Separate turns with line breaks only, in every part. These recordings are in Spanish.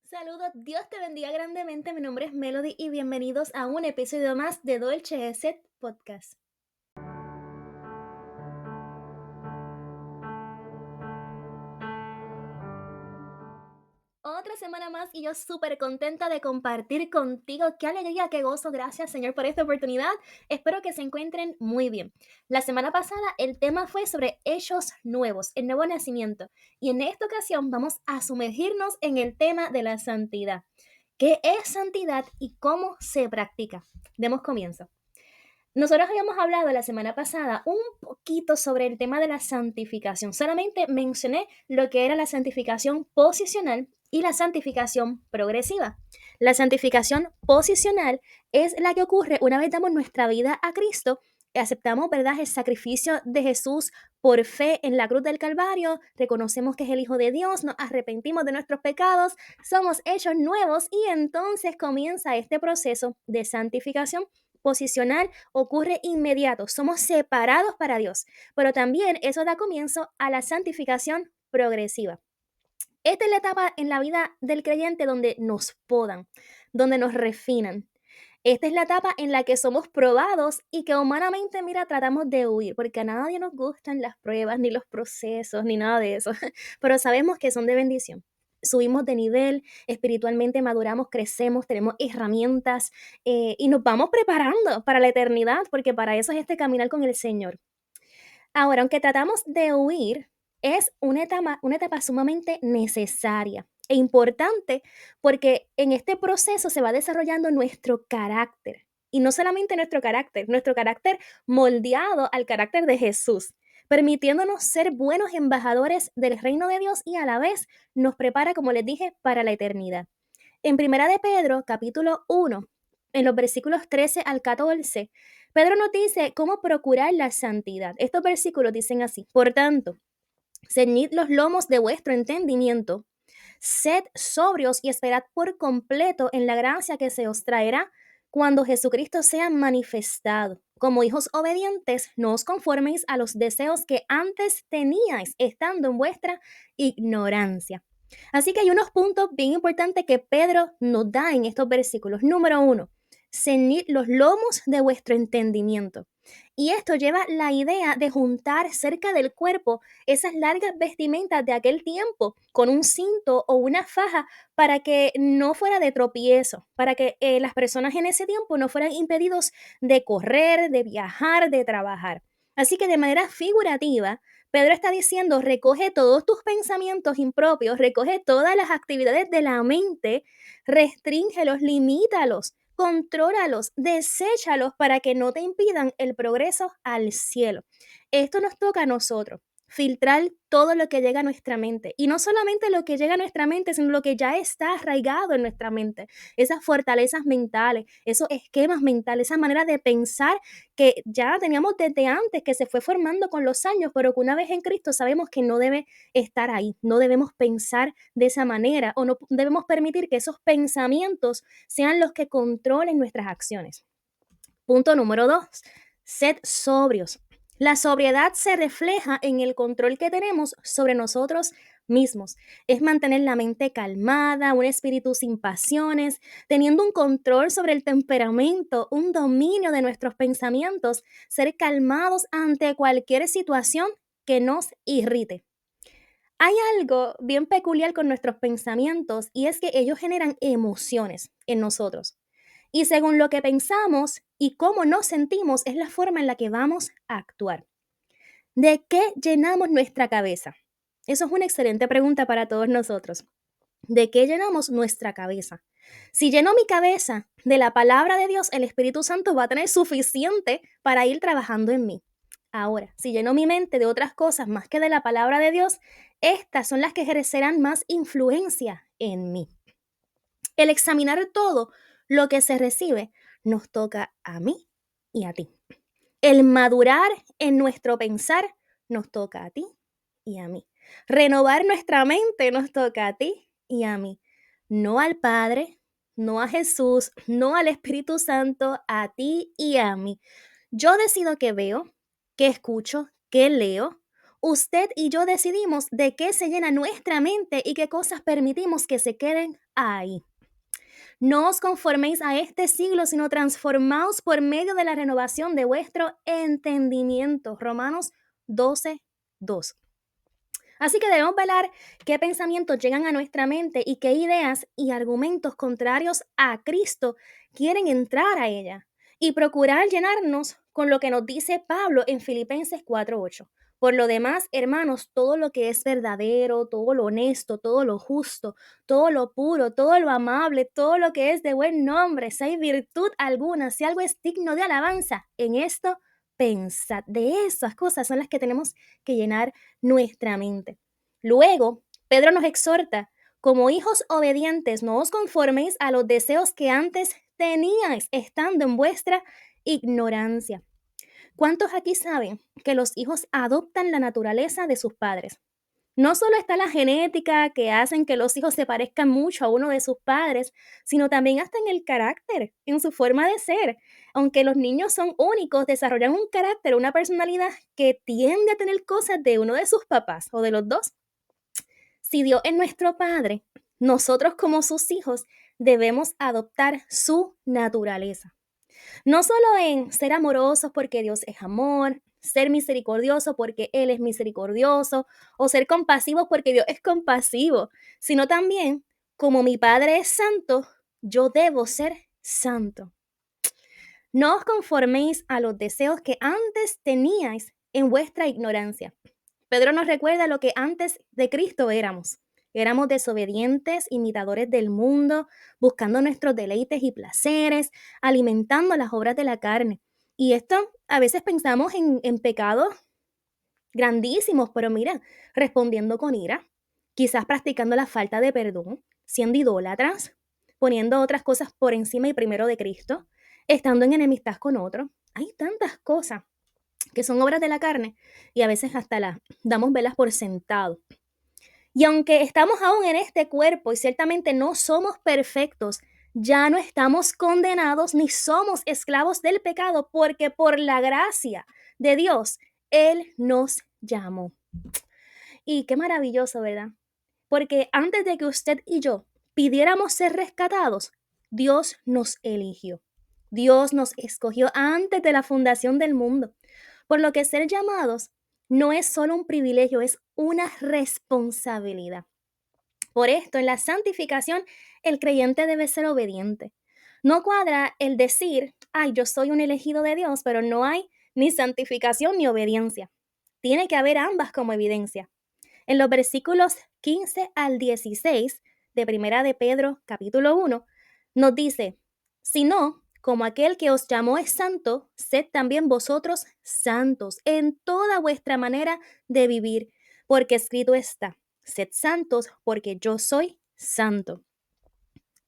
Saludos, Dios te bendiga grandemente. Mi nombre es Melody y bienvenidos a un episodio más de Dolce Eset Podcast. Otra semana más y yo súper contenta de compartir contigo. Qué alegría, qué gozo. Gracias, Señor, por esta oportunidad. Espero que se encuentren muy bien. La semana pasada el tema fue sobre hechos nuevos, el nuevo nacimiento. Y en esta ocasión vamos a sumergirnos en el tema de la santidad. ¿Qué es santidad y cómo se practica? Demos comienzo. Nosotros habíamos hablado la semana pasada un poquito sobre el tema de la santificación. Solamente mencioné lo que era la santificación posicional y la santificación progresiva. La santificación posicional es la que ocurre una vez damos nuestra vida a Cristo y aceptamos, ¿verdad?, el sacrificio de Jesús por fe en la cruz del Calvario, reconocemos que es el Hijo de Dios, nos arrepentimos de nuestros pecados, somos hechos nuevos y entonces comienza este proceso de santificación posicional ocurre inmediato, somos separados para Dios, pero también eso da comienzo a la santificación progresiva. Esta es la etapa en la vida del creyente donde nos podan, donde nos refinan. Esta es la etapa en la que somos probados y que humanamente, mira, tratamos de huir, porque a nadie nos gustan las pruebas, ni los procesos, ni nada de eso, pero sabemos que son de bendición. Subimos de nivel, espiritualmente maduramos, crecemos, tenemos herramientas y nos vamos preparando para la eternidad, porque para eso es este caminar con el Señor. Ahora, aunque tratamos de huir, es una etapa sumamente necesaria e importante porque en este proceso se va desarrollando nuestro carácter. Y no solamente nuestro carácter moldeado al carácter de Jesús, permitiéndonos ser buenos embajadores del reino de Dios y a la vez nos prepara, como les dije, para la eternidad. En Primera de Pedro, capítulo 1, en los versículos 13 al 14, Pedro nos dice cómo procurar la santidad. Estos versículos dicen así: por tanto, ceñid los lomos de vuestro entendimiento, sed sobrios y esperad por completo en la gracia que se os traerá cuando Jesucristo sea manifestado. Como hijos obedientes, no os conforméis a los deseos que antes teníais, estando en vuestra ignorancia. Así que hay unos puntos bien importantes que Pedro nos da en estos versículos. Número uno, ceñid los lomos de vuestro entendimiento. Y esto lleva la idea de juntar cerca del cuerpo esas largas vestimentas de aquel tiempo con un cinto o una faja para que no fuera de tropiezo, para que las personas en ese tiempo no fueran impedidos de correr, de viajar, de trabajar. Así que de manera figurativa, Pedro está diciendo, recoge todos tus pensamientos impropios, recoge todas las actividades de la mente, restríngelos, limítalos, contrólalos, deséchalos para que no te impidan el progreso al cielo. Esto nos toca a nosotros, filtrar todo lo que llega a nuestra mente. Y no solamente lo que llega a nuestra mente, sino lo que ya está arraigado en nuestra mente. Esas fortalezas mentales, esos esquemas mentales, esa manera de pensar que ya teníamos desde antes, que se fue formando con los años, pero que una vez en Cristo sabemos que no debe estar ahí. No debemos pensar de esa manera o no debemos permitir que esos pensamientos sean los que controlen nuestras acciones. Punto número dos, sed sobrios. La sobriedad se refleja en el control que tenemos sobre nosotros mismos. Es mantener la mente calmada, un espíritu sin pasiones, teniendo un control sobre el temperamento, un dominio de nuestros pensamientos, ser calmados ante cualquier situación que nos irrite. Hay algo bien peculiar con nuestros pensamientos y es que ellos generan emociones en nosotros. Y según lo que pensamos y cómo nos sentimos es la forma en la que vamos a actuar. ¿De qué llenamos nuestra cabeza? Eso es una excelente pregunta para todos nosotros. ¿De qué llenamos nuestra cabeza? Si lleno mi cabeza de la palabra de Dios, el Espíritu Santo va a tener suficiente para ir trabajando en mí. Ahora, si lleno mi mente de otras cosas más que de la palabra de Dios, estas son las que ejercerán más influencia en mí. El examinar todo lo que se recibe nos toca a mí y a ti. El madurar en nuestro pensar nos toca a ti y a mí. Renovar nuestra mente nos toca a ti y a mí. No al Padre, no a Jesús, no al Espíritu Santo, a ti y a mí. Yo decido qué veo, qué escucho, qué leo, Usted y yo decidimos de qué se llena nuestra mente y qué cosas permitimos que se queden ahí. No os conforméis a este siglo, sino transformaos por medio de la renovación de vuestro entendimiento. Romanos 12:2. Así que debemos velar qué pensamientos llegan a nuestra mente y qué ideas y argumentos contrarios a Cristo quieren entrar a ella. Y procurar llenarnos con lo que nos dice Pablo en Filipenses 4:8. Por lo demás, hermanos, todo lo que es verdadero, todo lo honesto, todo lo justo, todo lo puro, todo lo amable, todo lo que es de buen nombre, si hay virtud alguna, si algo es digno de alabanza, en esto pensad. De esas cosas son las que tenemos que llenar nuestra mente. Luego, Pedro nos exhorta, como hijos obedientes, no os conforméis a los deseos que antes teníais estando en vuestra ignorancia. ¿Cuántos aquí saben que los hijos adoptan la naturaleza de sus padres? No solo está la genética que hacen que los hijos se parezcan mucho a uno de sus padres, sino también hasta en el carácter, en su forma de ser. Aunque los niños son únicos, desarrollan un carácter, una personalidad que tiende a tener cosas de uno de sus papás o de los dos. Si Dios es nuestro Padre, nosotros como sus hijos debemos adoptar su naturaleza. No solo en ser amorosos porque Dios es amor, ser misericordioso porque Él es misericordioso, o ser compasivos porque Dios es compasivo, sino también, como mi Padre es santo, yo debo ser santo. No os conforméis a los deseos que antes teníais en vuestra ignorancia. Pedro nos recuerda lo que antes de Cristo éramos. Éramos desobedientes, imitadores del mundo, buscando nuestros deleites y placeres, alimentando las obras de la carne. Y esto a veces pensamos en pecados grandísimos, pero mira, respondiendo con ira, quizás practicando la falta de perdón, siendo idólatras, poniendo otras cosas por encima y primero de Cristo, estando en enemistad con otros. Hay tantas cosas que son obras de la carne y a veces hasta las damos velas por sentado. Y aunque estamos aún en este cuerpo y ciertamente no somos perfectos, ya no estamos condenados ni somos esclavos del pecado porque por la gracia de Dios, Él nos llamó. Y qué maravilloso, ¿verdad? Porque antes de que usted y yo pidiéramos ser rescatados, Dios nos eligió. Dios nos escogió antes de la fundación del mundo. Por lo que ser llamados no es solo un privilegio, es una responsabilidad. Por esto, en la santificación, el creyente debe ser obediente. No cuadra el decir, ay, yo soy un elegido de Dios, pero no hay ni santificación ni obediencia. Tiene que haber ambas como evidencia. En los versículos 15 al 16 de Primera de Pedro, capítulo 1, nos dice, si no, como aquel que os llamó es santo, sed también vosotros santos en toda vuestra manera de vivir, porque escrito está, sed santos porque yo soy santo.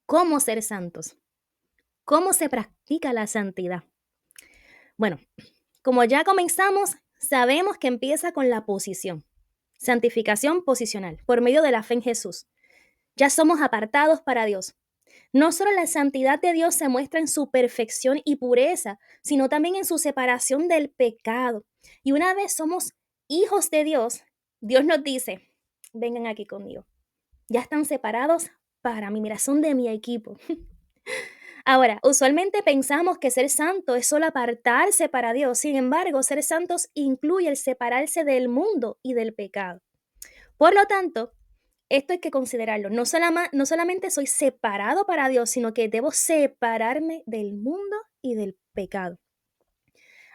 ¿Cómo ser santos? ¿Cómo se practica la santidad? Bueno, como ya comenzamos, sabemos que empieza con la posición. Santificación posicional, por medio de la fe en Jesús. Ya somos apartados para Dios. No solo la santidad de Dios se muestra en su perfección y pureza, sino también en su separación del pecado. Y una vez somos hijos de Dios, Dios nos dice, vengan aquí conmigo. Ya están separados para mí, mira, son de mi equipo. Ahora, usualmente pensamos que ser santo es solo apartarse para Dios. Sin embargo, ser santos incluye el separarse del mundo y del pecado. Por lo tanto, esto hay que considerarlo. No solamente soy separado para Dios, sino que debo separarme del mundo y del pecado.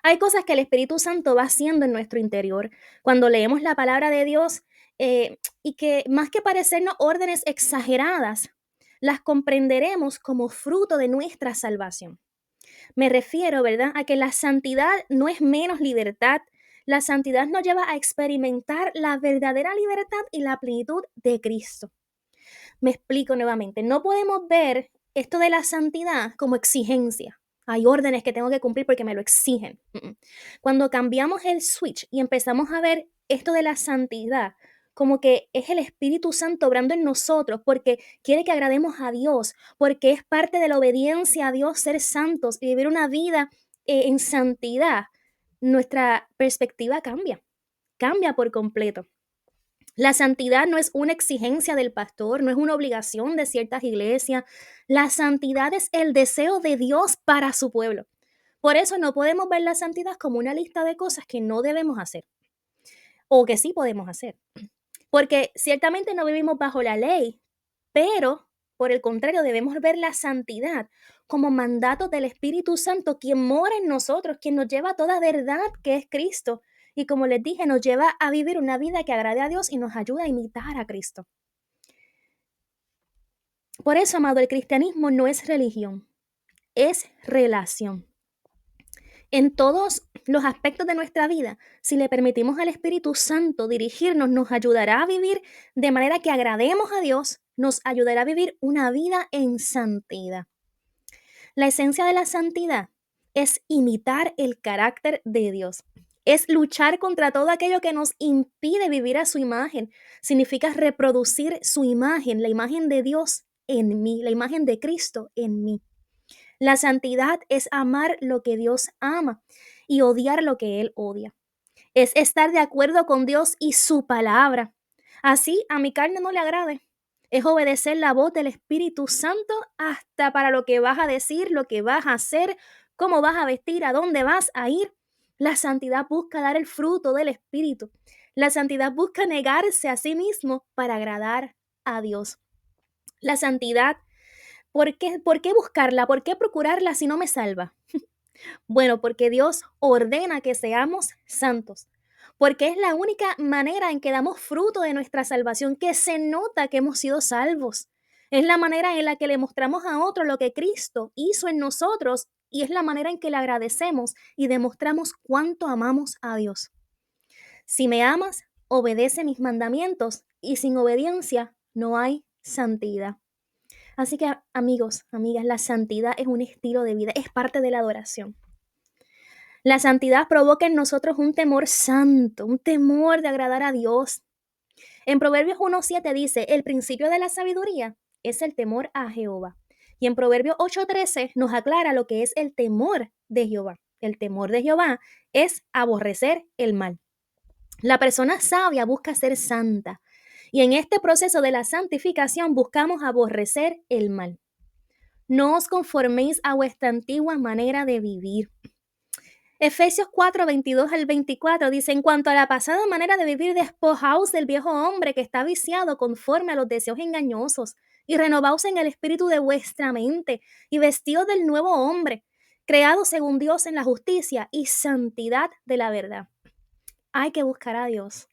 Hay cosas que el Espíritu Santo va haciendo en nuestro interior cuando leemos la palabra de Dios y que más que parecernos órdenes exageradas, las comprenderemos como fruto de nuestra salvación. Me refiero, ¿verdad?, a que la santidad no es menos libertad. La santidad nos lleva a experimentar la verdadera libertad y la plenitud de Cristo. Me explico nuevamente. No podemos ver esto de la santidad como exigencia. Hay órdenes que tengo que cumplir porque me lo exigen. Cuando cambiamos el switch y empezamos a ver esto de la santidad como que es el Espíritu Santo obrando en nosotros porque quiere que agrademos a Dios, porque es parte de la obediencia a Dios ser santos y vivir una vida en santidad, nuestra perspectiva cambia. cambia por completo. La santidad no es una exigencia del pastor, no es una obligación de ciertas iglesias. La santidad es el deseo de Dios para su pueblo. Por eso no podemos ver la santidad como una lista de cosas que no debemos hacer o que sí podemos hacer. Porque ciertamente no vivimos bajo la ley, pero por el contrario debemos ver la santidad como mandato del Espíritu Santo, quien mora en nosotros, quien nos lleva a toda verdad que es Cristo. Y como les dije, nos lleva a vivir una vida que agrade a Dios y nos ayuda a imitar a Cristo. Por eso, amado, el cristianismo no es religión, es relación. En todos los aspectos de nuestra vida, si le permitimos al Espíritu Santo dirigirnos, nos ayudará a vivir de manera que agrademos a Dios, nos ayudará a vivir una vida en santidad. La esencia de la santidad es imitar el carácter de Dios. Es luchar contra todo aquello que nos impide vivir a su imagen. Significa reproducir su imagen, la imagen de Dios en mí, la imagen de Cristo en mí. La santidad es amar lo que Dios ama y odiar lo que Él odia. Es estar de acuerdo con Dios y su palabra. Así a mi carne no le agrade. Es obedecer la voz del Espíritu Santo hasta para lo que vas a decir, lo que vas a hacer, cómo vas a vestir, a dónde vas a ir. La santidad busca dar el fruto del Espíritu. La santidad busca negarse a sí mismo para agradar a Dios. La santidad, ¿por qué buscarla? ¿Por qué procurarla si no me salva? Bueno, porque Dios ordena que seamos santos, porque es la única manera en que damos fruto de nuestra salvación, que se nota que hemos sido salvos. Es la manera en la que le mostramos a otros lo que Cristo hizo en nosotros y es la manera en que le agradecemos y demostramos cuánto amamos a Dios. Si me amas, obedece mis mandamientos y sin obediencia no hay santidad. Así que amigos, amigas, la santidad es un estilo de vida, es parte de la adoración. La santidad provoca en nosotros un temor santo, un temor de agradar a Dios. En Proverbios 1:7 dice, el principio de la sabiduría es el temor a Jehová. Y en Proverbios 8:13 nos aclara lo que es el temor de Jehová. El temor de Jehová es aborrecer el mal. La persona sabia busca ser santa. Y en este proceso de la santificación buscamos aborrecer el mal. No os conforméis a vuestra antigua manera de vivir. Efesios 4:22-24 dice, en cuanto a la pasada manera de vivir, despojaos del viejo hombre que está viciado conforme a los deseos engañosos y renovaos en el espíritu de vuestra mente y vestidos del nuevo hombre, creado según Dios en la justicia y santidad de la verdad. Hay que buscar a Dios,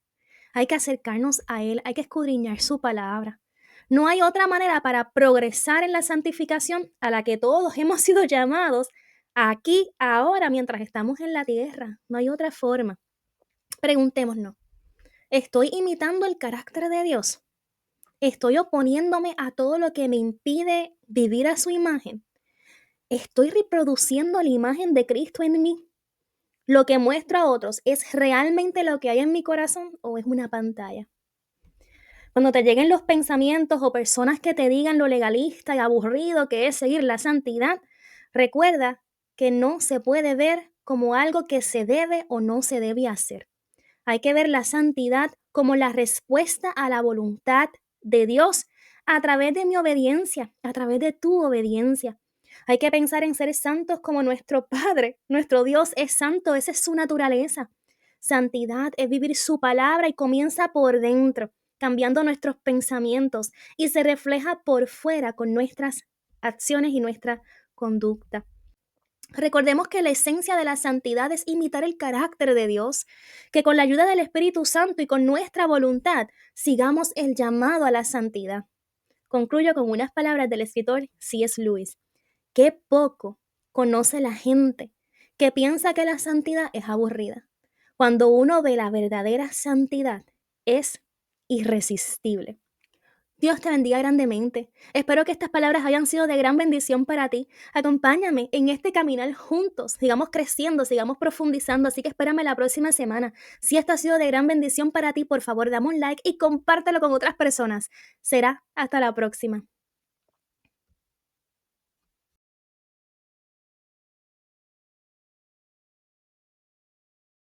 hay que acercarnos a Él, hay que escudriñar su palabra. No hay otra manera para progresar en la santificación a la que todos hemos sido llamados aquí, ahora, mientras estamos en la tierra. No hay otra forma. Preguntémonos, ¿estoy imitando el carácter de Dios? ¿Estoy oponiéndome a todo lo que me impide vivir a su imagen? ¿Estoy reproduciendo la imagen de Cristo en mí? ¿Lo que muestro a otros es realmente lo que hay en mi corazón o es una pantalla? Cuando te lleguen los pensamientos o personas que te digan lo legalista y aburrido que es seguir la santidad, recuerda que no se puede ver como algo que se debe o no se debe hacer. Hay que ver la santidad como la respuesta a la voluntad de Dios a través de mi obediencia, a través de tu obediencia. Hay que pensar en ser santos como nuestro Padre. Nuestro Dios es santo, esa es su naturaleza. Santidad es vivir su palabra y comienza por dentro, cambiando nuestros pensamientos y se refleja por fuera con nuestras acciones y nuestra conducta. Recordemos que la esencia de la santidad es imitar el carácter de Dios, que con la ayuda del Espíritu Santo y con nuestra voluntad sigamos el llamado a la santidad. Concluyo con unas palabras del escritor C.S. Lewis. Qué poco conoce la gente que piensa que la santidad es aburrida. Cuando uno ve la verdadera santidad, es irresistible. Dios te bendiga grandemente. Espero que estas palabras hayan sido de gran bendición para ti. Acompáñame en este caminar juntos. Sigamos creciendo, sigamos profundizando. Así que espérame la próxima semana. Si esto ha sido de gran bendición para ti, por favor, dame un like y compártelo con otras personas. Será hasta la próxima.